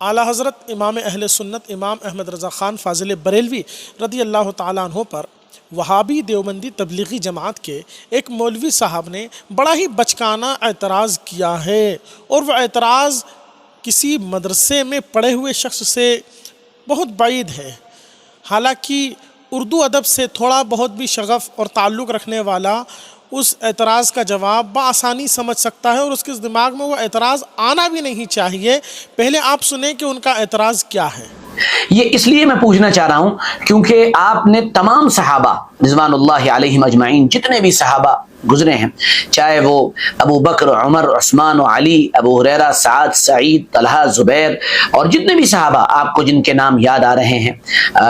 اعلیٰ حضرت امام اہل سنت امام احمد رضا خان فاضل بریلوی رضی اللہ تعالیٰ عنہ پر وہابی دیوبندی تبلیغی جماعت کے ایک مولوی صاحب نے بڑا ہی بچکانہ اعتراض کیا ہے، اور وہ اعتراض کسی مدرسے میں پڑھے ہوئے شخص سے بہت بعید ہے۔ حالانکہ اردو ادب سے تھوڑا بہت بھی شغف اور تعلق رکھنے والا اس اعتراض کا جواب بآسانی سمجھ سکتا ہے، اور اس کے دماغ میں وہ اعتراض آنا بھی نہیں چاہیے۔ پہلے آپ سنیں کہ ان کا اعتراض کیا ہے۔ یہ اس لیے میں پوچھنا چاہ رہا ہوں کیونکہ آپ نے تمام صحابہ رضوان اللہ علیہم اجمعین جتنے بھی صحابہ گزرے ہیں، چاہے وہ ابو بکر، عمر، عثمان و علی، ابو ہریرہ، سعد، سعید، طلحہ، زبیر، اور جتنے بھی صحابہ آپ کو جن کے نام یاد آ رہے ہیں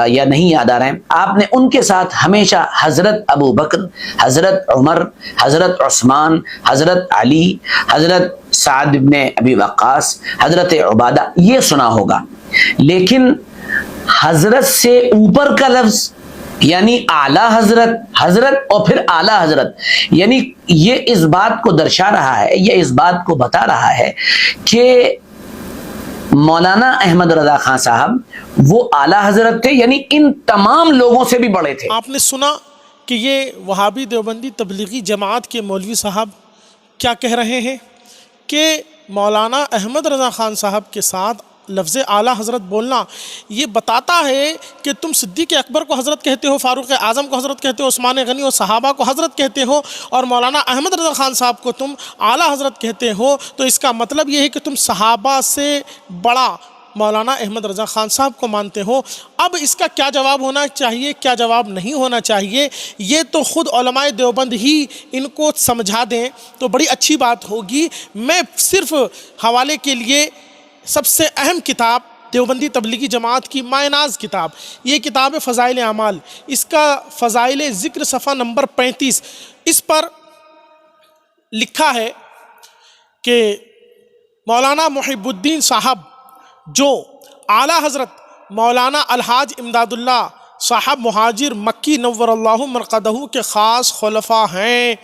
یا نہیں یاد آ رہے ہیں، آپ نے ان کے ساتھ ہمیشہ حضرت ابو بکر، حضرت عمر، حضرت عثمان، حضرت علی، حضرت سعد بن ابی وقاص، حضرت عبادہ یہ سنا ہوگا، لیکن حضرت سے اوپر کا لفظ یعنی اعلیٰ حضرت، حضرت اور پھر اعلیٰ حضرت، یعنی یہ اس بات کو درشا رہا ہے، یہ اس بات کو بتا رہا ہے کہ مولانا احمد رضا خان صاحب وہ اعلیٰ حضرت تھے، یعنی ان تمام لوگوں سے بھی بڑے تھے۔ آپ نے سنا کہ یہ وہابی دیوبندی تبلیغی جماعت کے مولوی صاحب کیا کہہ رہے ہیں کہ مولانا احمد رضا خان صاحب کے ساتھ لفظ اعلیٰ حضرت بولنا یہ بتاتا ہے کہ تم صدیق اکبر کو حضرت کہتے ہو، فاروق اعظم کو حضرت کہتے ہو، عثمان غنی اور صحابہ کو حضرت کہتے ہو، اور مولانا احمد رضا خان صاحب کو تم اعلیٰ حضرت کہتے ہو، تو اس کا مطلب یہ ہے کہ تم صحابہ سے بڑا مولانا احمد رضا خان صاحب کو مانتے ہو۔ اب اس کا کیا جواب ہونا چاہیے، کیا جواب نہیں ہونا چاہیے، یہ تو خود علماء دیوبند ہی ان کو سمجھا دیں تو بڑی اچھی بات ہوگی۔ میں صرف حوالے کے لیے سب سے اہم کتاب دیوبندی تبلیغی جماعت کی مائع ناز کتاب، یہ کتاب ہے فضائل اعمال، اس کا فضائل ذکر صفحہ نمبر 35، اس پر لکھا ہے کہ مولانا محب الدین صاحب جو اعلیٰ حضرت مولانا الحاج امداد اللہ صاحب مہاجر مکی نور اللہ مرقدہ کے خاص خلفاء ہیں۔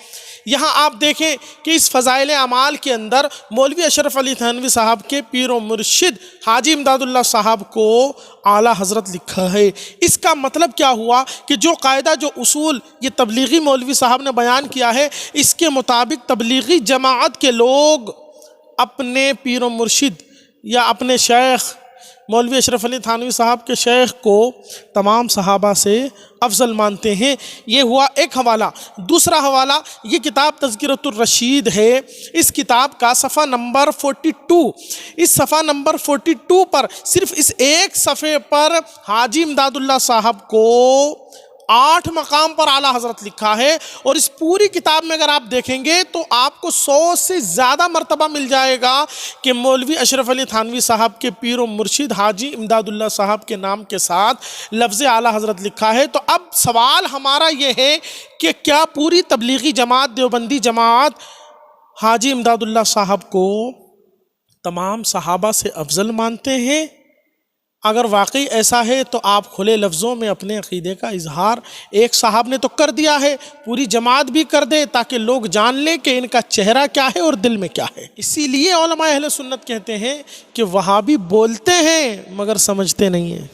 یہاں آپ دیکھیں کہ اس فضائل اعمال کے اندر مولوی اشرف علی تھانوی صاحب کے پیر و مرشد حاجی امداد اللہ صاحب کو اعلیٰ حضرت لکھا ہے۔ اس کا مطلب کیا ہوا کہ جو قاعدہ، جو اصول یہ تبلیغی مولوی صاحب نے بیان کیا ہے، اس کے مطابق تبلیغی جماعت کے لوگ اپنے پیر و مرشد یا اپنے شیخ مولوی اشرف علی تھانوی صاحب کے شیخ کو تمام صحابہ سے افضل مانتے ہیں۔ یہ ہوا ایک حوالہ۔ دوسرا حوالہ یہ کتاب تذکرۃ الرشید ہے، اس کتاب کا صفحہ نمبر 42، اس صفحہ نمبر 42 پر صرف اس ایک صفحے پر حاجی امداد اللہ صاحب کو 8 مقام پر اعلیٰ حضرت لکھا ہے، اور اس پوری کتاب میں اگر آپ دیکھیں گے تو آپ کو 100 سے زیادہ مرتبہ مل جائے گا کہ مولوی اشرف علی تھانوی صاحب کے پیر و مرشد حاجی امداد اللہ صاحب کے نام کے ساتھ لفظ اعلیٰ حضرت لکھا ہے۔ تو اب سوال ہمارا یہ ہے کہ کیا پوری تبلیغی جماعت دیوبندی جماعت حاجی امداد اللہ صاحب کو تمام صحابہ سے افضل مانتے ہیں؟ اگر واقعی ایسا ہے تو آپ کھلے لفظوں میں اپنے عقیدے کا اظہار ایک صاحب نے تو کر دیا ہے، پوری جماعت بھی کر دے تاکہ لوگ جان لیں کہ ان کا چہرہ کیا ہے اور دل میں کیا ہے۔ اسی لیے علماء اہل سنت کہتے ہیں کہ وہابی بولتے ہیں مگر سمجھتے نہیں ہیں۔